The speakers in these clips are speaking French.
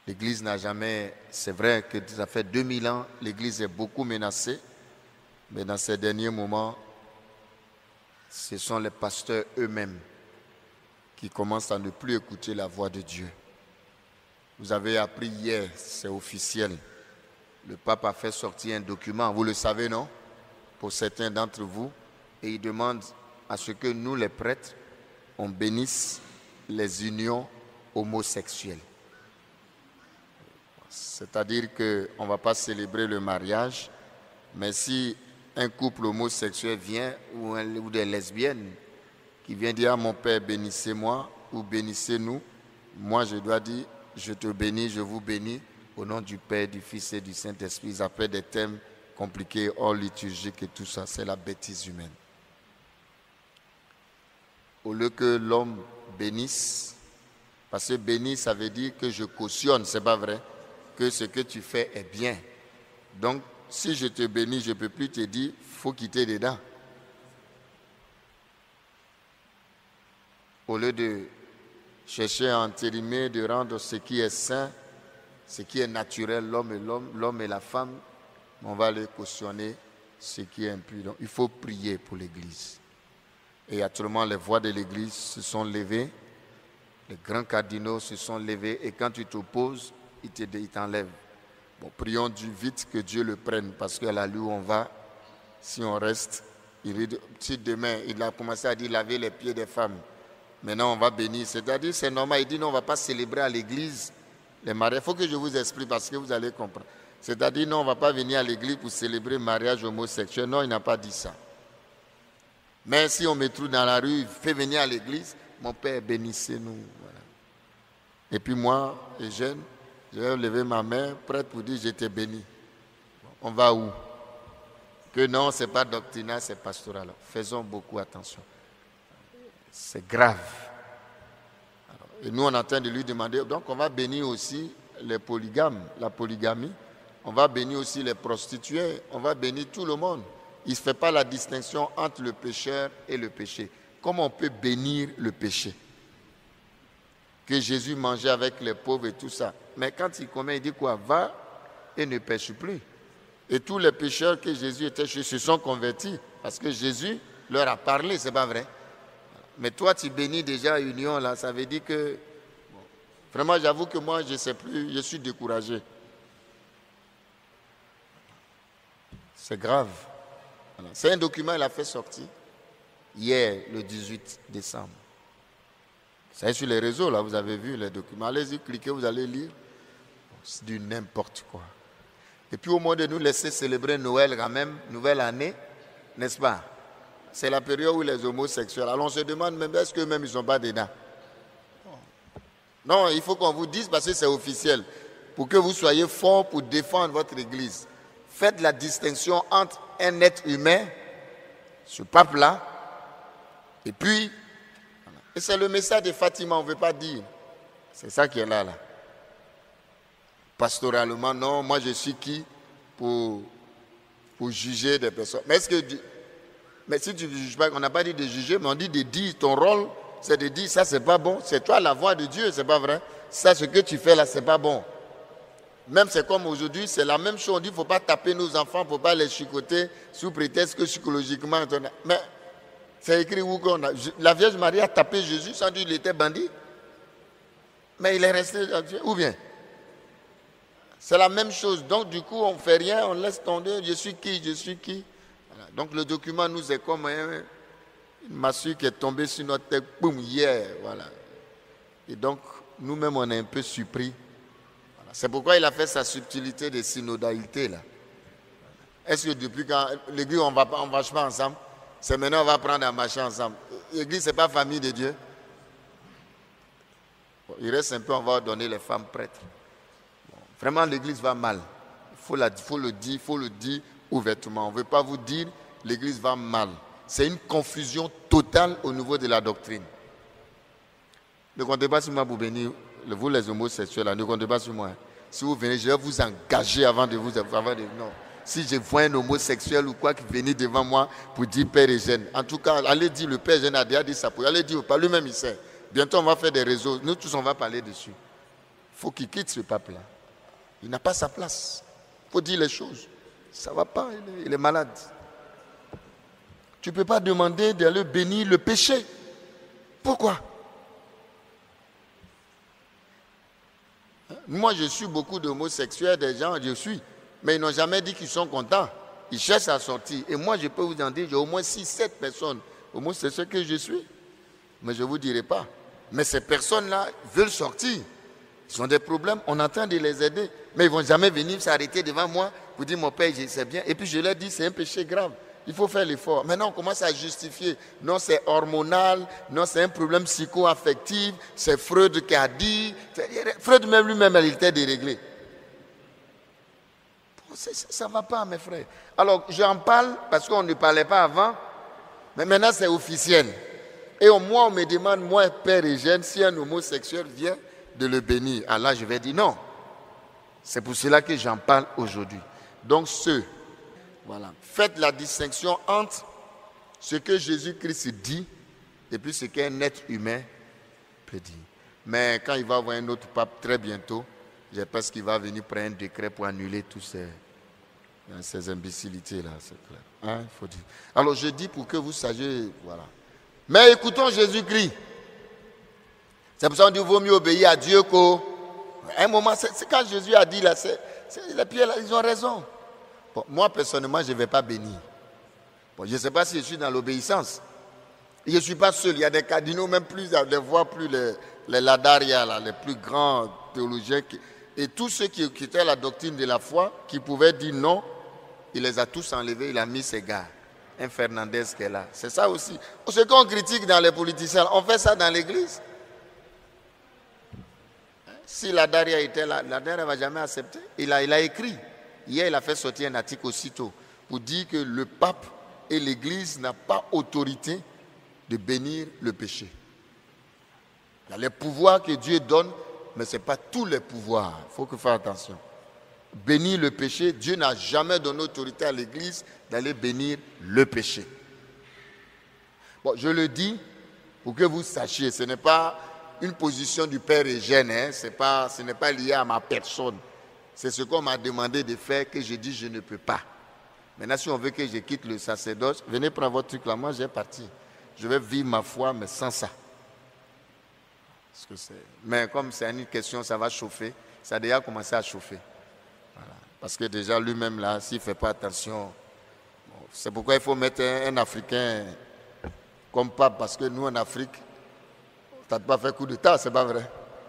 L'Église n'a jamais, c'est vrai que ça fait 2000 ans, l'Église est beaucoup menacée, mais dans ces derniers moments, ce sont les pasteurs eux-mêmes qui commencent à ne plus écouter la voix de Dieu. Vous avez appris hier, c'est officiel, le pape a fait sortir un document, vous le savez, non? Pour certains d'entre vous, et il demande à ce que nous, les prêtres, on bénisse les unions homosexuelles. C'est-à-dire qu'on ne va pas célébrer le mariage, mais si un couple homosexuel vient, ou des lesbiennes, qui vient dire à mon père, bénissez-moi, ou bénissez-nous, moi je dois dire, je te bénis, je vous bénis, au nom du Père, du Fils et du Saint-Esprit. Ils appellent des thèmes compliqués, hors liturgiques et tout ça, c'est la bêtise humaine. Au lieu que l'homme bénisse, parce que bénir, ça veut dire que je cautionne, c'est pas vrai, que ce que tu fais est bien. Donc, si je te bénis, je ne peux plus te dire, il faut quitter dedans. Au lieu de chercher à entérimer, de rendre ce qui est sain, ce qui est naturel, l'homme et la femme, on va les cautionner ce qui est impur. Donc, il faut prier pour l'Église. Et actuellement, les voix de l'Église se sont levées, les grands cardinaux se sont levés, et quand tu t'opposes, il t'enlève. Bon, prions vite que Dieu le prenne, parce qu'à la où on va, si on reste, si demain, il a commencé à dire laver les pieds des femmes, maintenant on va bénir, c'est-à-dire c'est normal, il dit non, on ne va pas célébrer à l'église les mariages. Il faut que je vous explique parce que vous allez comprendre. C'est-à-dire non, on ne va pas venir à l'église pour célébrer le mariage homosexuel. Non, il n'a pas dit ça. Mais si on me trouve dans la rue, fait venir à l'église, mon père, bénissez-nous. Voilà. Et puis moi, Eugène, je vais lever ma main, prête pour dire je t'ai béni. On va où? Que non, ce n'est pas doctrinal, c'est pastoral. Faisons beaucoup attention. C'est grave. Alors, et nous, on est en train de lui demander, donc on va bénir aussi les polygames, la polygamie. On va bénir aussi les prostituées. On va bénir tout le monde. Il ne se fait pas la distinction entre le pécheur et le péché. Comment on peut bénir le péché? Que Jésus mangeait avec les pauvres et tout ça. Mais quand il commet, il dit quoi? Va et ne pêche plus. Et tous les pécheurs que Jésus était chez se sont convertis. Parce que Jésus leur a parlé, c'est pas vrai? Mais toi, tu bénis déjà union, là, ça veut dire que... Bon, vraiment, j'avoue que moi, je ne sais plus, je suis découragé. C'est grave. Voilà. C'est un document, il a fait sortir hier, le 18 décembre. C'est sur les réseaux, là, vous avez vu les documents. Allez-y, cliquez, vous allez lire. C'est du n'importe quoi. Et puis au moins de nous laisser célébrer Noël quand même, nouvelle année, n'est-ce pas? C'est la période où les homosexuels... Alors on se demande même, est-ce qu'eux-mêmes ils ne sont pas dedans? Non, il faut qu'on vous dise, parce que c'est officiel, pour que vous soyez forts pour défendre votre église. Faites la distinction entre un être humain, ce pape-là, et puis... Et c'est le message de Fatima, on ne veut pas dire. C'est ça qui est là. Pastoralement, non, moi je suis qui pour juger des personnes. Mais est-ce que... Mais si tu ne juges pas, on n'a pas dit de juger, mais on dit de dire, ton rôle, c'est de dire, ça c'est pas bon. C'est toi la voix de Dieu, c'est pas vrai. Ça, ce que tu fais là, c'est pas bon. Même c'est comme aujourd'hui, c'est la même chose. On dit, il ne faut pas taper nos enfants, il ne faut pas les chicoter sous prétexte que psychologiquement... Mais c'est écrit où qu'on a... La Vierge Marie a tapé Jésus sans dire qu'il était bandit. Mais il est resté... Ou bien? C'est la même chose. Donc du coup, on ne fait rien, on laisse tomber. Je suis qui? Je suis qui? Voilà. Donc le document nous est comme une massue qui est tombée sur notre tête, boum, hier. Voilà. Et donc, nous-mêmes, on est un peu surpris. Voilà. C'est pourquoi il a fait sa subtilité de synodalité, là. Est-ce que depuis quand l'église, on ne marche pas ensemble? C'est maintenant on va prendre un marcher ensemble. L'église, ce n'est pas famille de Dieu. Bon, il reste un peu, on va donner les femmes prêtres. Bon, vraiment, l'église va mal. Il faut le dire ouvertement. On ne veut pas vous dire l'église va mal. C'est une confusion totale au niveau de la doctrine. Ne comptez pas sur moi pour bénir, vous les homosexuels, là, ne comptez pas sur moi. Si vous venez, je vais vous engager avant de vous... non. Si je vois un homosexuel ou quoi qui venait devant moi pour dire Père Eugène, en tout cas, allez dire, le Père Eugène a déjà dit ça. Allez dire, pas lui-même il sait. Bientôt, on va faire des réseaux. Nous tous, on va parler dessus. Il faut qu'il quitte ce pape-là. Il n'a pas sa place. Il faut dire les choses. Ça ne va pas, il est malade. Tu ne peux pas demander d'aller bénir le péché. Pourquoi? Moi, je suis beaucoup d'homosexuels, des gens, je suis. Mais ils n'ont jamais dit qu'ils sont contents. Ils cherchent à sortir. Et moi, je peux vous en dire, j'ai au moins 6-7 personnes homosexuelles que je suis. Mais je ne vous dirai pas. Mais ces personnes-là veulent sortir. Ils ont des problèmes, on est en train de les aider. Mais ils ne vont jamais venir s'arrêter devant moi pour dire, mon père, je sais bien. Et puis je leur dis, c'est un péché grave. Il faut faire l'effort. Maintenant, on commence à justifier. Non, c'est hormonal. Non, c'est un problème psycho-affectif. C'est Freud qui a dit. Freud même lui-même, il était déréglé. Ça ne va pas, mes frères. Alors, j'en parle parce qu'on ne parlait pas avant. Mais maintenant, c'est officiel. Et moi, on me demande, moi, père Eugène, si un homosexuel vient de le bénir. Alors, je vais dire non. C'est pour cela que j'en parle aujourd'hui. Donc, voilà. Faites la distinction entre ce que Jésus-Christ dit et puis ce qu'un être humain peut dire. Mais quand il va avoir un autre pape très bientôt, j'espère qu'il va venir prendre un décret pour annuler tous ces imbécilités-là, c'est clair. Hein, il faut dire. Alors je dis pour que vous sachiez, voilà. Mais écoutons Jésus-Christ. C'est pour ça qu'on dit qu'il vaut mieux obéir à Dieu qu'au... À un moment, c'est quand Jésus a dit là, les pierres là, ils ont raison. Bon, moi, personnellement, je ne vais pas bénir. Bon, je ne sais pas si je suis dans l'obéissance. Je ne suis pas seul. Il y a des cardinaux, même plus, des voix plus les Ladaria, là, les plus grands théologiens. Et tous ceux qui étaient la doctrine de la foi, qui pouvaient dire non, il les a tous enlevés, il a mis ses gars. Un Fernandez qui est là. C'est ça aussi. Ce qu'on critique dans les politiciens, on fait ça dans l'église. Si la Daria était là, la Daria ne va jamais accepter. Il a écrit. Hier, il a fait sortir un article aussitôt pour dire que le pape et l'église n'ont pas autorité de bénir le péché. Il y a les pouvoirs que Dieu donne, mais ce n'est pas tous les pouvoirs. Il faut que faire attention. Bénir le péché, Dieu n'a jamais donné autorité à l'église d'aller bénir le péché. Bon, je le dis pour que vous sachiez, ce n'est pas une position du Père Eugène, hein, ce n'est pas lié à ma personne. C'est ce qu'on m'a demandé de faire que je dis je ne peux pas. Maintenant, si on veut que je quitte le sacerdoce, venez prendre votre truc là, moi j'ai parti. Je vais vivre ma foi, mais sans ça. Mais comme c'est une question, ça va chauffer. Ça a déjà commencé à chauffer. Voilà. Parce que déjà lui-même là, s'il ne fait pas attention, bon, c'est pourquoi il faut mettre un Africain comme pape, parce que nous en Afrique, tu n'as pas fait coup d'État, c'est pas vrai.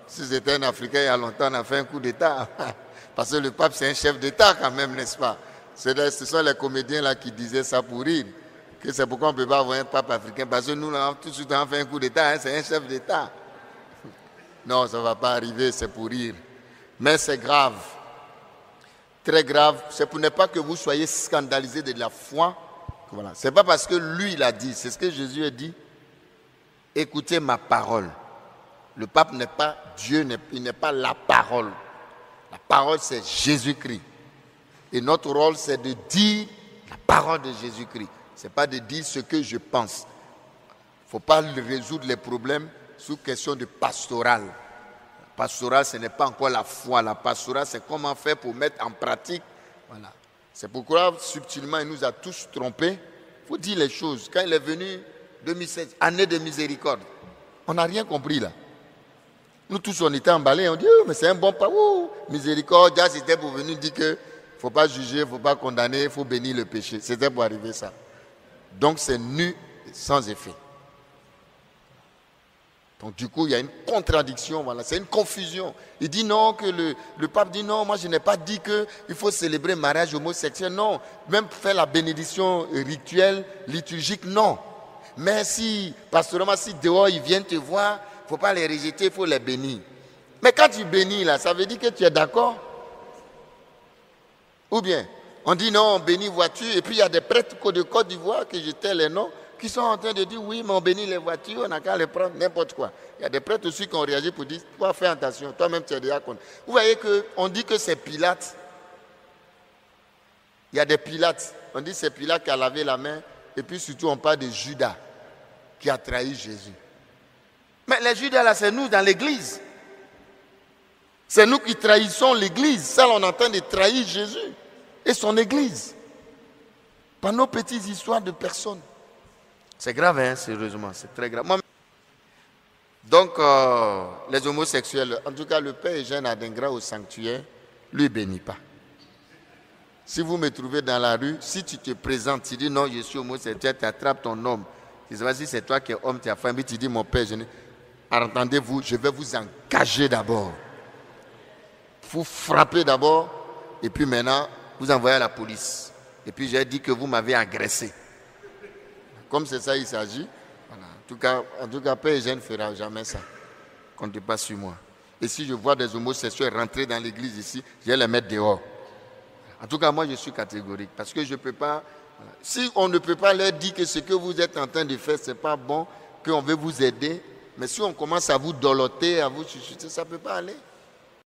Si c'était un Africain il y a longtemps, on a fait un coup d'État. Parce que le pape c'est un chef d'État quand même, n'est-ce pas? Ce sont les comédiens là qui disaient ça pour rire. Que c'est pourquoi on ne peut pas avoir un pape africain. Parce que nous, là, tout de suite, on a fait un coup d'État, hein, c'est un chef d'État. Non, ça ne va pas arriver, c'est pour rire. Mais c'est grave. Très grave. C'est pour ne pas que vous soyez scandalisés de la foi. Voilà. Ce n'est pas parce que lui, il a dit. C'est ce que Jésus a dit. Écoutez ma parole. Le pape n'est pas Dieu, il n'est pas la parole. La parole, c'est Jésus-Christ. Et notre rôle, c'est de dire la parole de Jésus-Christ. Ce n'est pas de dire ce que je pense. Il ne faut pas résoudre les problèmes sous question de pastoral. Pastoral, ce n'est pas encore la foi. La pastorale, c'est comment faire pour mettre en pratique. Voilà. C'est pourquoi, subtilement, il nous a tous trompés. Il faut dire les choses. Quand il est venu, 2016, année de miséricorde, on n'a rien compris là. Nous tous, on était emballés. On dit, oh, mais c'est un bon pas. Miséricorde, c'était pour venir dire que il ne faut pas juger, il ne faut pas condamner, il faut bénir le péché. C'était pour arriver ça. Donc, c'est nu, sans effet. Donc, du coup, il y a une contradiction, voilà, c'est une confusion. Il dit non, que le pape dit non, moi je n'ai pas dit qu'il faut célébrer le mariage homosexuel, non. Même faire la bénédiction rituelle, liturgique, non. Mais si, pastoralement, si dehors ils viennent te voir, il ne faut pas les rejeter, il faut les bénir. Mais quand tu bénis là, ça veut dire que tu es d'accord? Ou bien, on dit non, on bénit voiture, et puis il y a des prêtres de Côte d'Ivoire, que je tais les noms, qui sont en train de dire oui, mais on bénit les voitures, on n'a qu'à les prendre, n'importe quoi. Il y a des prêtres aussi qui ont réagi pour dire, toi fais attention, toi-même tu es déjà contre. Vous voyez qu'on dit que c'est Pilate. Il y a des Pilates. On dit que c'est Pilate qui a lavé la main, et puis surtout on parle de Judas, qui a trahi Jésus. Mais les Judas là, c'est nous dans l'église. C'est nous qui trahissons l'Église. Ça, on est en train de trahir Jésus et son Église. Par nos petites histoires de personnes. C'est grave, hein, sérieusement, c'est très grave. Donc, les homosexuels, en tout cas, le père Eugène Adingra au sanctuaire, lui, bénit pas. Si vous me trouvez dans la rue, si tu te présentes, tu dis non, je suis homosexuel, tu attrapes ton homme. Tu sais pas si c'est toi qui es homme, tu as faim, mais tu dis mon père, entendez-vous, je vais vous engager d'abord. Vous frappez d'abord, et puis maintenant, vous envoyez à la police. Et puis j'ai dit que vous m'avez agressé. Comme c'est ça il s'agit, voilà. En tout cas, Père Eugène ne fera jamais ça. Comptez pas sur moi. Et si je vois des homosexuels rentrer dans l'église ici, je vais les mettre dehors. En tout cas, moi je suis catégorique. Parce que je ne peux pas. Voilà. Si on ne peut pas leur dire que ce que vous êtes en train de faire, ce n'est pas bon, qu'on veut vous aider. Mais si on commence à vous doloter, à vous chuchoter, ça ne peut pas aller.